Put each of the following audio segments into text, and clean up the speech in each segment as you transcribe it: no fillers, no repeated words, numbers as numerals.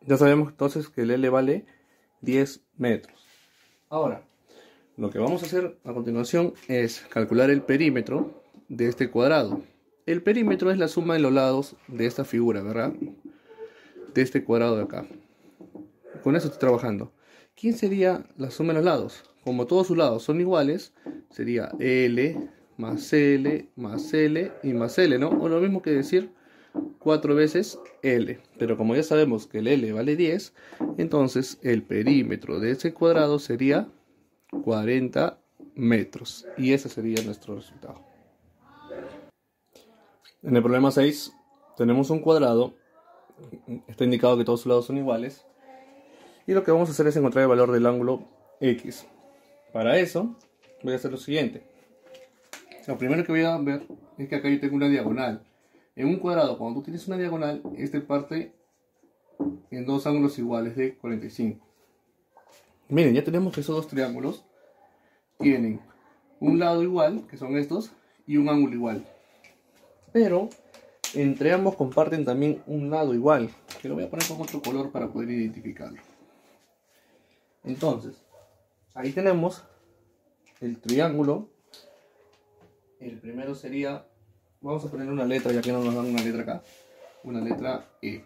Ya sabemos entonces que el L vale 10 metros. Ahora, lo que vamos a hacer a continuación es calcular el perímetro de este cuadrado. El perímetro es la suma de los lados de esta figura, ¿verdad? De este cuadrado de acá. Con eso estoy trabajando. ¿Quién sería la suma de los lados? Como todos sus lados son iguales, sería L más L más L y más L, ¿no? O lo mismo que decir 4 veces L. Pero como ya sabemos que el L vale 10, entonces el perímetro de ese cuadrado sería 40 metros. Y ese sería nuestro resultado. En el problema 6 tenemos un cuadrado. Está indicado que todos sus lados son iguales. Y lo que vamos a hacer es encontrar el valor del ángulo X. Para eso voy a hacer lo siguiente. Lo primero que voy a ver es que acá yo tengo una diagonal. En un cuadrado, cuando tú tienes una diagonal, este parte en dos ángulos iguales de 45. Miren, ya tenemos que esos dos triángulos tienen un lado igual, que son estos, y un ángulo igual. Pero entre ambos comparten también un lado igual, que lo voy a poner con otro color para poder identificarlo. Entonces, ahí tenemos el triángulo. El primero sería, vamos a poner una letra, ya que no nos dan una letra acá, una letra E.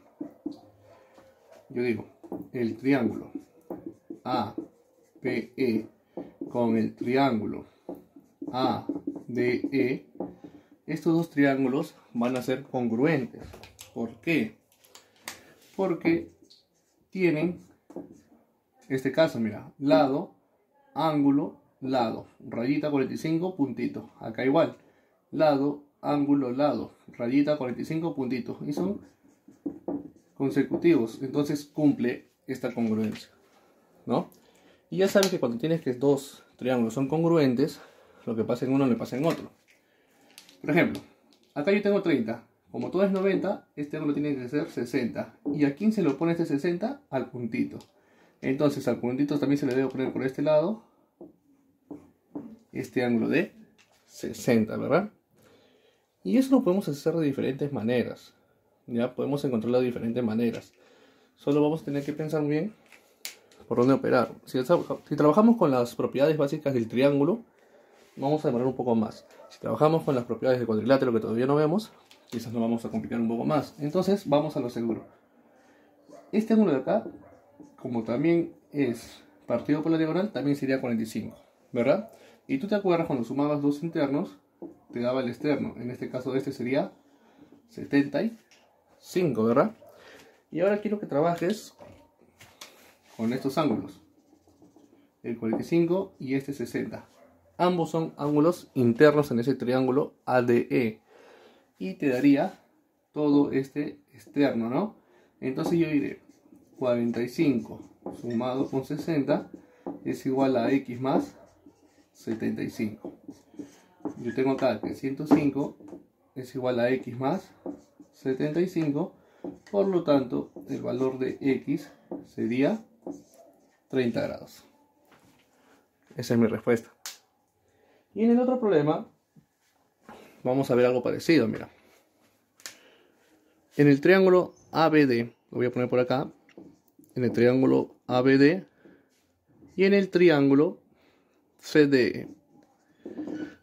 Yo digo, el triángulo APE con el triángulo ADE, estos dos triángulos van a ser congruentes. ¿Por qué? Porque tienen este caso, mira, lado, ángulo, lado, rayita 45, puntito. Acá igual, lado, ángulo, lado, rayita 45, puntitos. Y son consecutivos, entonces cumple esta congruencia, ¿no? Y ya sabes que cuando tienes que dos triángulos son congruentes, lo que pasa en uno le pasa en otro. Por ejemplo, acá yo tengo 30. Como todo es 90, este ángulo tiene que ser 60. ¿Y a quién se lo pone este 60? Al puntito. Entonces al puntito también se le debe poner por este lado este ángulo de 60, ¿verdad? Y eso lo podemos hacer de diferentes maneras. Ya podemos encontrarlo de diferentes maneras. Solo vamos a tener que pensar muy bien por dónde operar. Si trabajamos con las propiedades básicas del triángulo, vamos a demorar un poco más. Si trabajamos con las propiedades del cuadrilátero que todavía no vemos, quizás nos vamos a complicar un poco más. Entonces vamos a lo seguro. Este ángulo de acá, como también es partido por la diagonal, también sería 45, ¿verdad? Y tú te acuerdas cuando sumabas dos internos, te daba el externo. En este caso este sería 75, ¿verdad? Y ahora quiero que trabajes con estos ángulos. El 45 y este 60. Ambos son ángulos internos en ese triángulo ADE. Y te daría todo este externo, ¿no? Entonces yo diré 45 sumado con 60 es igual a X más 75. Yo tengo acá que 105 es igual a X más 75. Por lo tanto, el valor de X sería 30 grados. Esa es mi respuesta. Y en el otro problema vamos a ver algo parecido, mira. En el triángulo ABD, lo voy a poner por acá, en el triángulo ABD y en el triángulo CDE.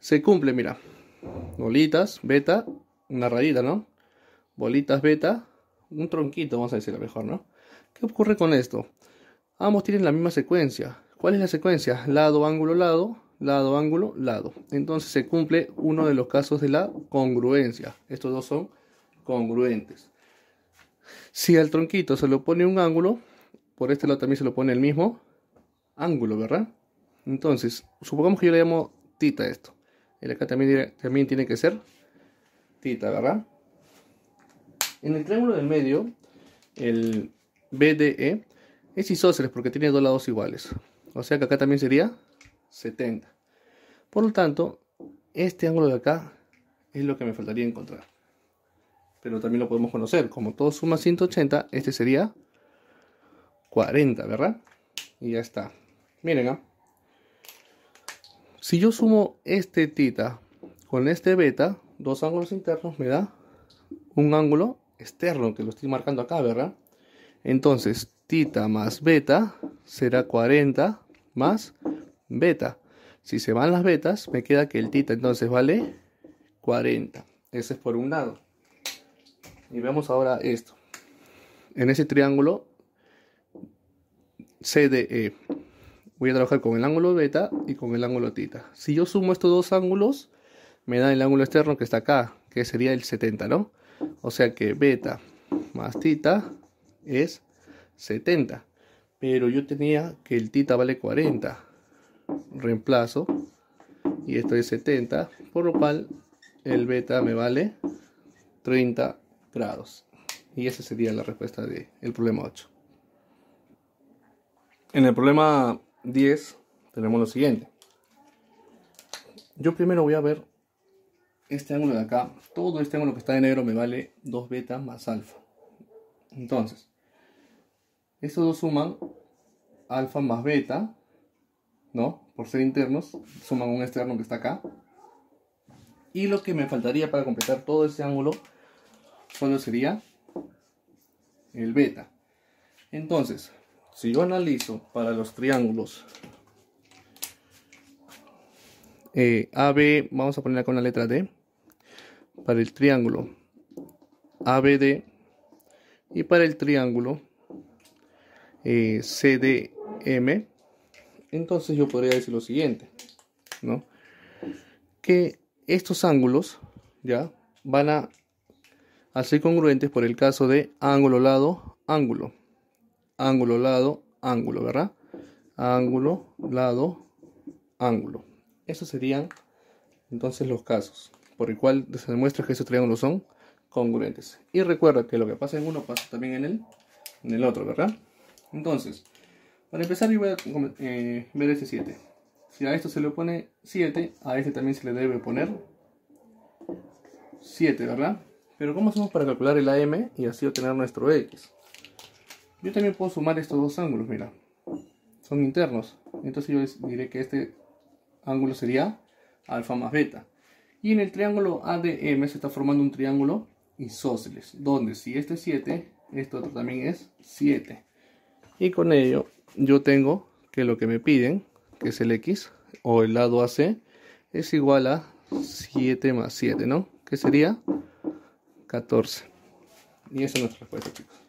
Se cumple, mira, bolitas, beta, una rayita, ¿no? Bolitas, beta, un tronquito, vamos a decirlo mejor, ¿no? ¿Qué ocurre con esto? Ambos tienen la misma secuencia. ¿Cuál es la secuencia? Lado, ángulo, lado, lado, ángulo, lado. Entonces se cumple uno de los casos de la congruencia. Estos dos son congruentes. Si al tronquito se le pone un ángulo, por este lado también se le pone el mismo ángulo, ¿verdad? Entonces, supongamos que yo le llamo tita a esto. Y acá también tiene que ser tita, ¿verdad? En el triángulo del medio, el BDE es isósceles porque tiene dos lados iguales. O sea que acá también sería 70. Por lo tanto, este ángulo de acá es lo que me faltaría encontrar. Pero también lo podemos conocer. Como todo suma 180, este sería 40, ¿verdad? Y ya está. Miren, ¿eh? Si yo sumo este tita con este beta, dos ángulos internos me da un ángulo externo, que lo estoy marcando acá, ¿verdad? Entonces, tita más beta será 40 más beta. Si se van las betas, me queda que el tita entonces vale 40. Ese es por un lado. Y veamos ahora esto. En ese triángulo CDE, voy a trabajar con el ángulo beta y con el ángulo tita. Si yo sumo estos dos ángulos, me da el ángulo externo que está acá, que sería el 70, ¿no? O sea que beta más tita es 70. Pero yo tenía que el tita vale 40. Reemplazo. Y esto es 70. Por lo cual el beta me vale 30 grados. Y esa sería la respuesta del problema 8. En el problema 10 tenemos lo siguiente. Yo primero voy a ver este ángulo de acá. Todo este ángulo que está de negro me vale 2 beta más alfa. Entonces, estos dos suman alfa más beta, ¿no? Por ser internos, suman un externo que está acá. Y lo que me faltaría para completar todo ese ángulo solo sería el beta. Entonces, si yo analizo para los triángulos AB, vamos a ponerla con la letra D, para el triángulo ABD y para el triángulo CDM, entonces yo podría decir lo siguiente, ¿no? Que estos ángulos ya van a ser congruentes por el caso de ángulo, lado, ángulo. Ángulo, lado, ángulo, ¿verdad? Ángulo, lado, ángulo. Esos serían entonces los casos por el cual se demuestra que esos triángulos son congruentes. Y recuerda que lo que pasa en uno pasa también en el otro, ¿verdad? Entonces, para empezar yo voy a ver este 7. Si a esto se le pone 7, a este también se le debe poner 7, ¿verdad? Pero ¿cómo hacemos para calcular el AM y así obtener nuestro X? Yo también puedo sumar estos dos ángulos, mira. Son internos. Entonces yo diré que este ángulo sería alfa más beta. Y en el triángulo ADM se está formando un triángulo isósceles, donde si este es 7, este otro también es 7. Y con ello yo tengo que lo que me piden, que es el X, o el lado AC, es igual a 7 más 7, ¿no? Que sería 14. Y esa es nuestra respuesta, chicos.